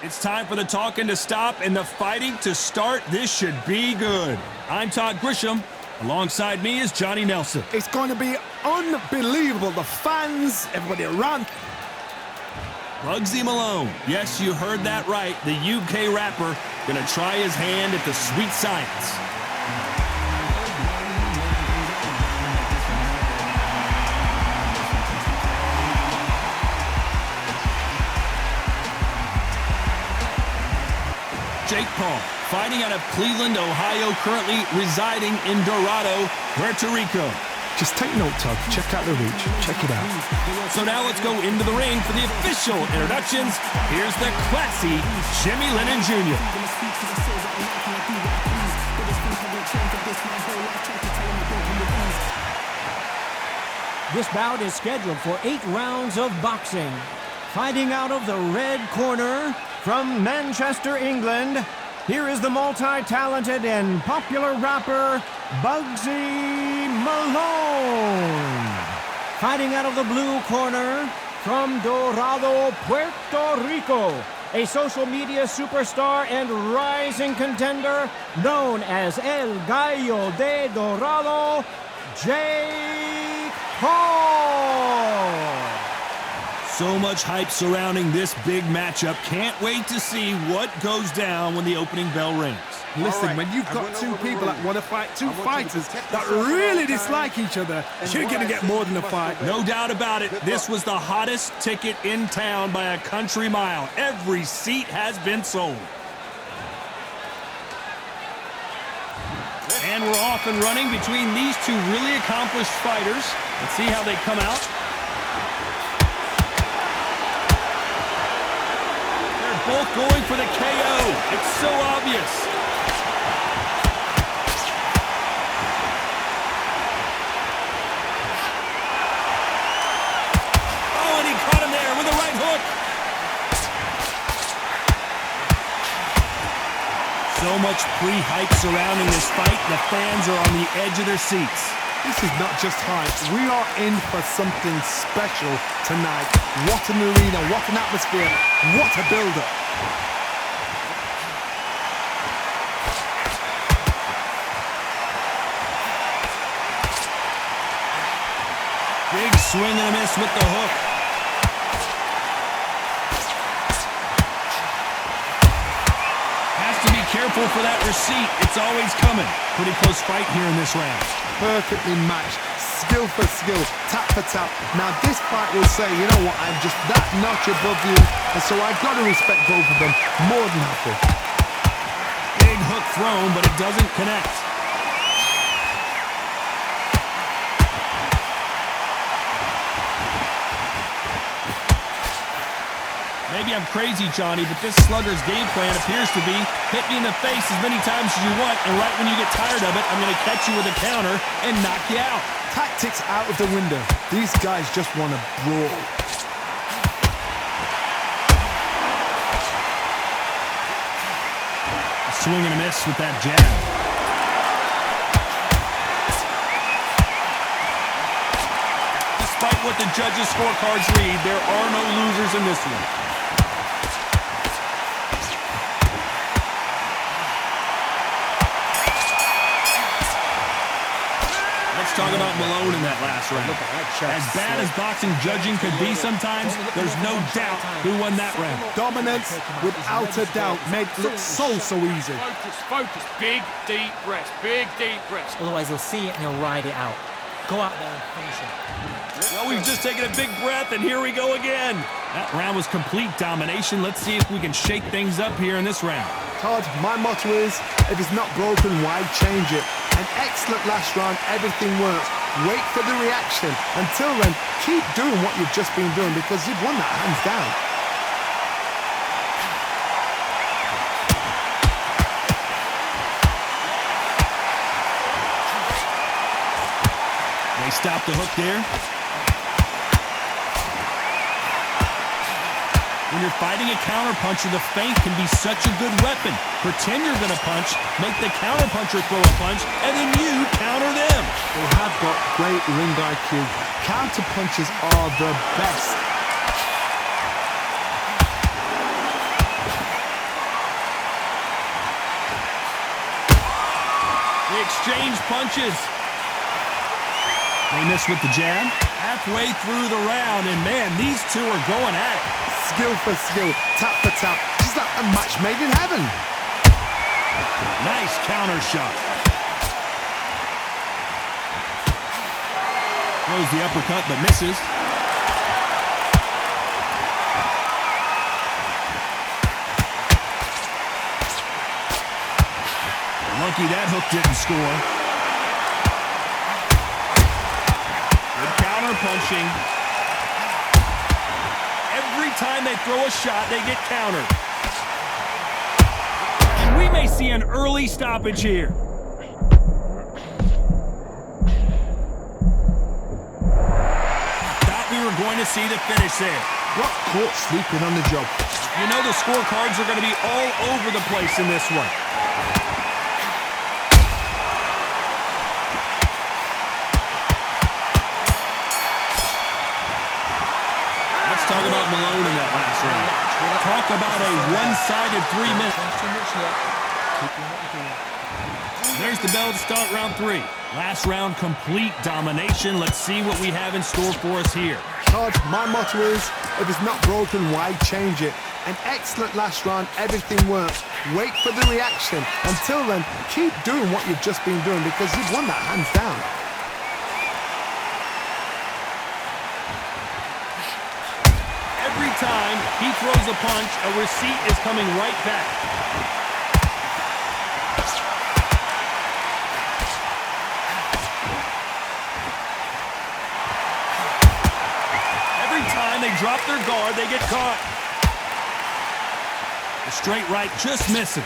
It's time for the talking to stop and the fighting to start. This should be good. I'm Todd Grisham. Alongside me is Johnny Nelson. It's going to be unbelievable. The fans, everybody around. Bugsy Malone. Yes, you heard that right. The UK rapper gonna try his hand at the sweet science. Jake Paul, fighting out of Cleveland, Ohio, currently residing in Dorado, Puerto Rico. Just take note, Todd. Check out the reach. Check it out. So now let's go into the ring for the official introductions. Here's the classy Jimmy Lennon Jr. This bout is scheduled for 8 rounds of boxing. Fighting out of the red corner from Manchester, England, here is the multi-talented and popular rapper, Bugsy Malone. Fighting out of the blue corner from Dorado, Puerto Rico, a social media superstar and rising contender known as El Gallo de Dorado, Jake Paul. So much hype surrounding this big matchup. Can't wait to see what goes down when the opening bell rings. Listen, when you've got two people that want to fight, two fighters that really dislike each other, you're going to get more than a fight. No doubt about it. This was the hottest ticket in town by a country mile. Every seat has been sold. And we're off and running between these two really accomplished fighters. Let's see how they come out. Both going for the KO. It's so obvious. Oh, and he caught him there with a right hook. So much pre-hype surrounding this fight. The fans are on the edge of their seats. This is not just hype. We are in for something special tonight. What an arena, what an atmosphere, what a build-up. Big swing and a miss with the hook. Has to be careful for that receipt. It's always coming. Pretty close fight here in this round. Perfectly matched, skill for skill, tap for tap. Now this fight will say, you know what, I'm just that notch above you, and so I've got to respect both of them more than happy. Big hook thrown, but it doesn't connect. Maybe I'm crazy, Johnny, but this slugger's game plan appears to be hit me in the face as many times as you want, and right when you get tired of it, I'm going to catch you with a counter and knock you out. Tactics out of the window. These guys just want to brawl. A swing and a miss with that jab. Despite what the judges' scorecards read, there are no losers in this one. Talk about Malone in that last round. As bad as boxing judging could be sometimes, there's no doubt who won that round. Dominance, without a doubt, made it look so easy. Focus. Big, deep breaths. Big, deep breaths. Otherwise, he'll see it and he'll ride it out. Go out there and finish it. Well, we've just taken a big breath, and here we go again. That round was complete domination. Let's see if we can shake things up here in this round. Todd, my motto is, if it's not broken, why change it? An excellent last round, everything works. Wait for the reaction. Until then, keep doing what you've just been doing because you've won that hands down. They stop the hook there. When you're fighting a counterpuncher, the feint can be such a good weapon. Pretend you're going to punch, make the counterpuncher throw a punch, and then you counter them. They have got great ring IQ. Counterpunchers are the best. They exchange punches. They miss with the jab. Halfway through the round, and man, these two are going at it. Skill for skill, tap for tap. Just like a match made in heaven. Nice counter shot. Throws the uppercut, but misses. Lucky that hook didn't score. Good counter punching. Every time they throw a shot, they get countered. And we may see an early stoppage here. Thought we were going to see the finish there. Got caught sleeping on the job. You know the scorecards are going to be all over the place in this one. Let's talk about Malone in that last round. Talk about a one-sided 3 minutes. There's the bell to start round 3. Last round, complete domination. Let's see what we have in store for us here. Todd, my motto is, if it's not broken, why change it? An excellent last round, everything works. Wait for the reaction. Until then, keep doing what you've just been doing because you've won that hands down. Every time he throws a punch, a receipt is coming right back. Every time they drop their guard, they get caught. The straight right just misses.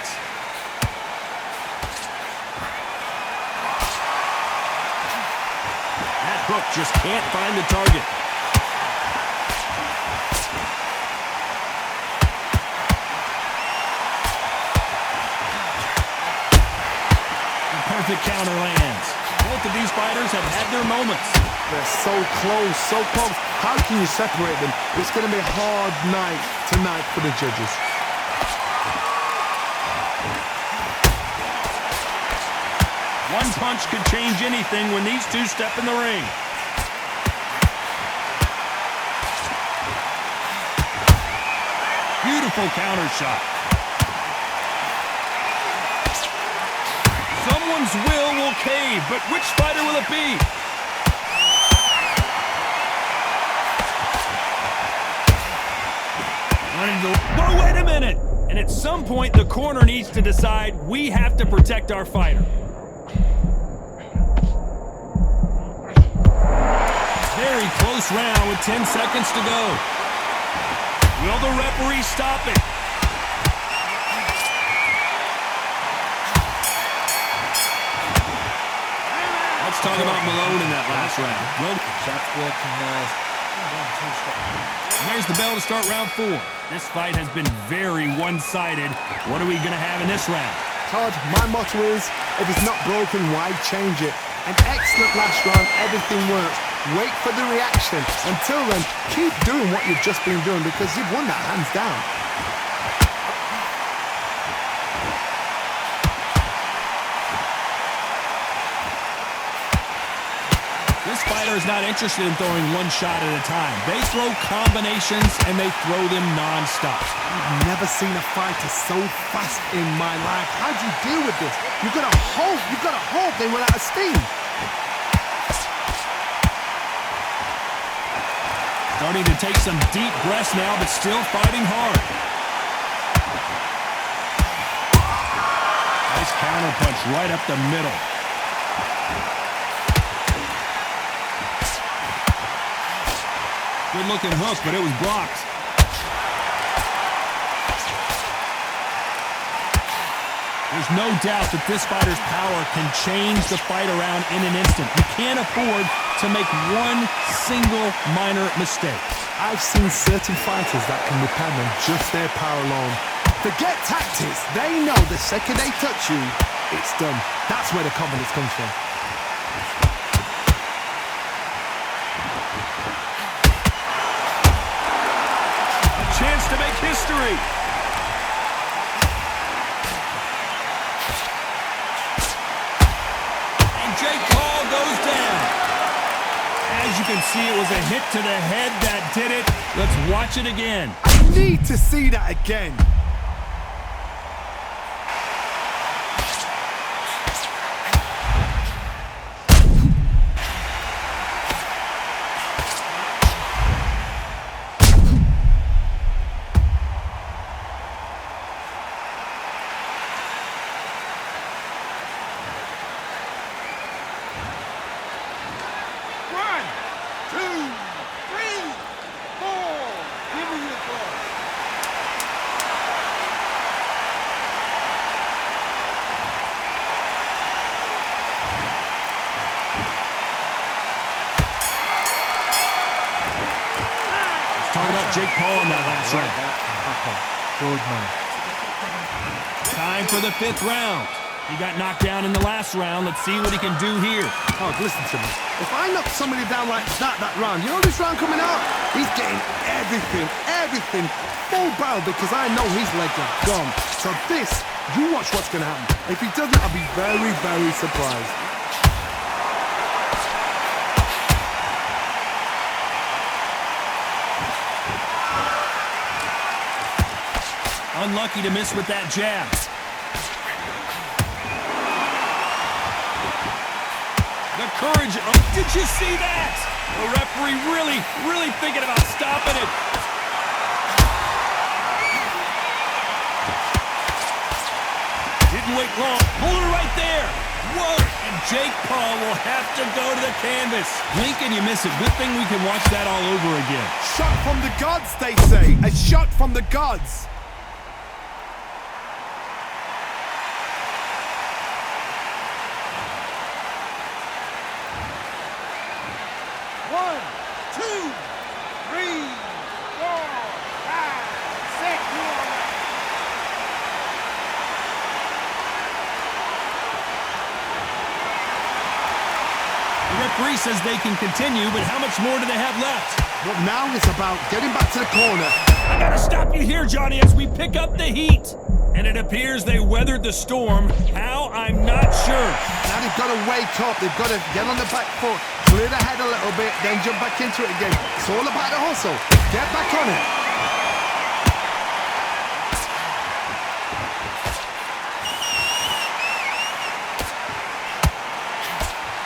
That hook just can't find the target. Perfect counter lands. Both of these fighters have had their moments. They're so close, so close. How can you separate them? It's going to be a hard night tonight for the judges. One punch could change anything when these two step in the ring. Beautiful counter shot. Someone's will cave, but which fighter will it be? Oh, wait a minute! And at some point, the corner needs to decide we have to protect our fighter. Very close round with 10 seconds to go. Will the referee stop it? Let's talk about Malone in that last round. There's the bell to start round 4. This fight has been very one-sided. What are we going to have in this round? Todd, my motto is, if it's not broken, why change it? An excellent last round, everything works. Wait for the reaction. Until then, keep doing what you've just been doing because you've won that hands down. This fighter is not interested in throwing one shot at a time. They throw combinations and they throw them non-stop. I've never seen a fighter so fast in my life. How do you deal with this? You've got to hope they run out of steam. Starting to take some deep breaths now, but still fighting hard. Nice counter punch right up the middle. Good looking hook, but it was blocked. There's no doubt that this fighter's power can change the fight around in an instant. You can't afford to make one single minor mistake. I've seen certain fighters that can depend on just their power alone. Forget tactics. They know the second they touch you, it's done. That's where the confidence comes from. Chance to make history. can see it was a hit to the head that did it. Let's watch it again. I need to see that again. Talk about Jake Paul in that last round. Good man. Time for the 5th round. He got knocked down in the last round. Let's see what he can do here. Oh, listen to me. If I knock somebody down like that round, you know this round coming out? He's getting everything full barrel because I know his legs are gone. So this, you watch what's going to happen. If he doesn't, I'll be very, very surprised. Unlucky to miss with that jab. The courage of... Did you see that? The referee really thinking about stopping it. Didn't wait long. Hold it right there. Whoa. And Jake Paul will have to go to the canvas. Blink and you miss it. Good thing we can watch that all over again. Shot from the gods, they say. A shot from the gods. The referee says they can continue, but how much more do they have left? But now it's about getting back to the corner. I gotta stop you here, Johnny, as we pick up the heat. And it appears they weathered the storm. How? I'm not sure. Now they've got to wake up. They've got to get on the back foot, clear the head a little bit, then jump back into it again. It's all about the hustle. Get back on it.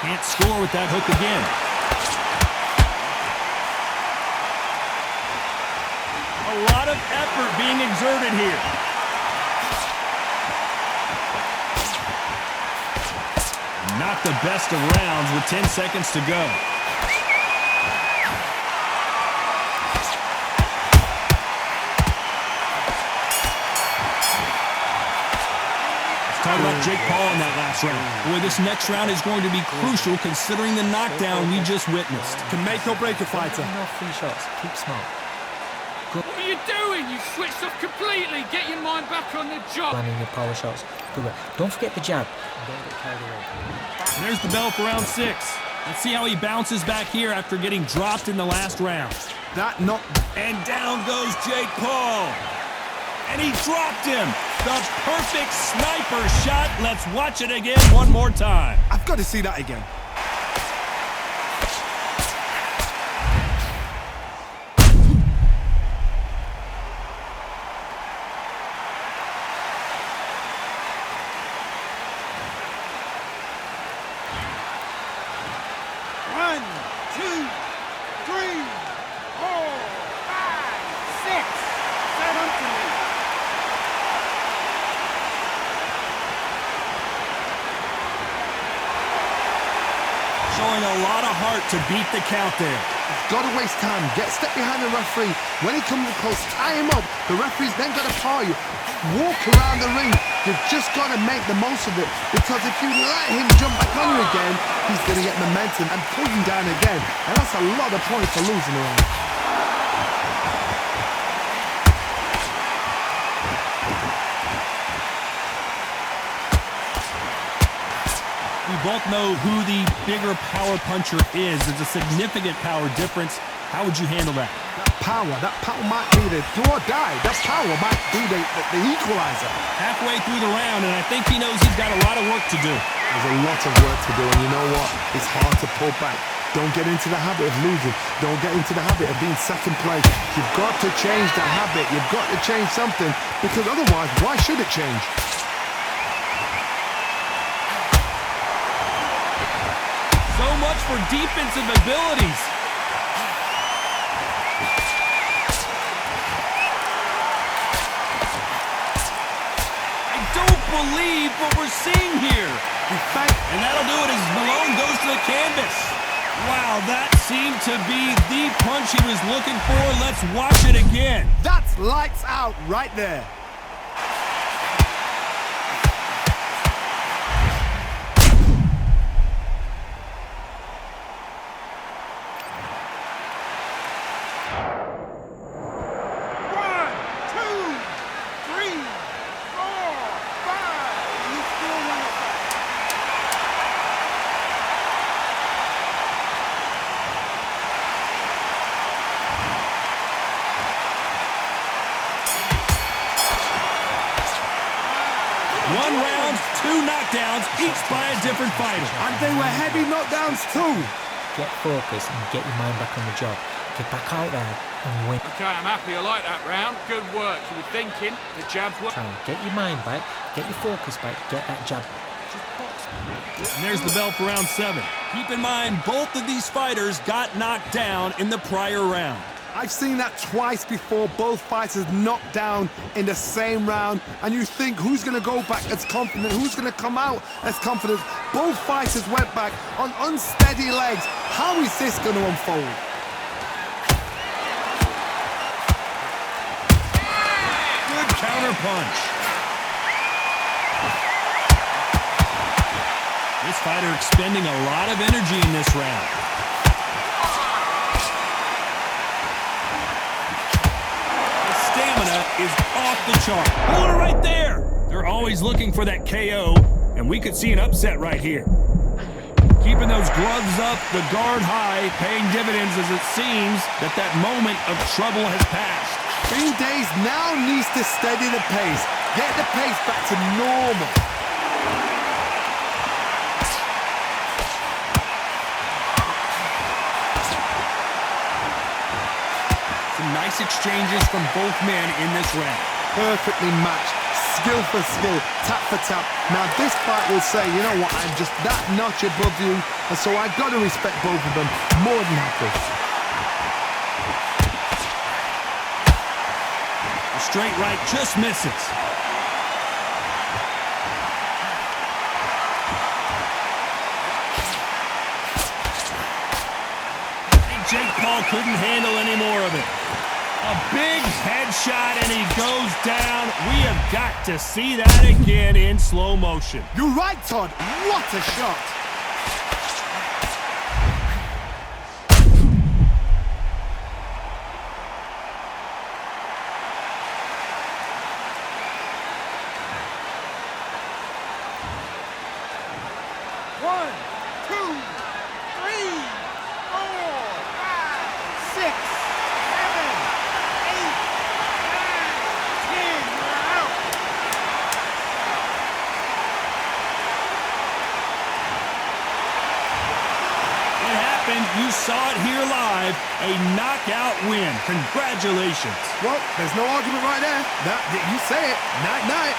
Can't score with that hook again. A lot of effort being exerted here. Not the best of rounds with 10 seconds to go. Talk about Jake Paul in that last round. Boy, this next round is going to be crucial considering the knockdown we just witnessed. Can make or break a fighter. No free shots. Keep smart. What are you doing? You switched off completely. Get your mind back on the job. Landing your power shots. Good work. Don't forget the jab. And don't get carried away. And there's the bell for round 6. Let's see how he bounces back here after getting dropped in the last round. That knock. And down goes Jake Paul. And he dropped him. The perfect sniper shot. Let's watch it again one more time. I've got to see that again. Showing a lot of heart to beat the count there. Got to waste time. Get a step behind the referee. When he comes close, tie him up. The referee's then got to paw you. Walk around the ring. You've just got to make the most of it. Because if you let him jump back on you again, he's going to get momentum and pull you down again. And that's a lot of points for losing around. We both know who the bigger power puncher is. There's a significant power difference. How would you handle that? That power might be the do or die. That power might be the equalizer. Halfway through the round, and I think he knows he's got a lot of work to do. There's a lot of work to do, and you know what? It's hard to pull back. Don't get into the habit of losing. Don't get into the habit of being second place. You've got to change the habit. You've got to change something, because otherwise, why should it change? So much for defensive abilities. I don't believe what we're seeing here. And that'll do it as Malone goes to the canvas. Wow, that seemed to be the punch he was looking for. Let's watch it again. That's lights out right there. One round, 2 knockdowns, each by a different fighter. And they were heavy knockdowns too. Get focused and get your mind back on the job. Get back out there and win. Okay, I'm happy. I like that round. Good work. You were thinking. The jabs were... Try and get your mind back, get your focus back, get that jab. And there's the bell for round 7. Keep in mind, both of these fighters got knocked down in the prior round. I've seen that twice before, both fighters knocked down in the same round, and you think, who's going to go back as confident, who's going to come out as confident? Both fighters went back on unsteady legs. How is this going to unfold? Good counter punch. This fighter expending a lot of energy in this round. Is off the chart. Hold it right there. They're always looking for that KO, and we could see an upset right here. Keeping those gloves up, the guard high, paying dividends as it seems that that moment of trouble has passed. Green Days now needs to steady the pace, get the pace back to normal. Nice exchanges from both men in this round. Perfectly matched, skill for skill, tap for tap. Now this fight will say, you know what, I'm just that notch above you, and so I've got to respect both of them more than happy. The straight right just misses. Jake Paul couldn't handle any more of it. A big headshot, and he goes down. We have got to see that again in slow motion. You're right, Todd. What a shot. One, two, three, 4, 5, 6, 7, 8, 9, 10. We're out. It happened. You saw it here live. A knockout win. Congratulations. Well, there's no argument right there. You say it. Night, night.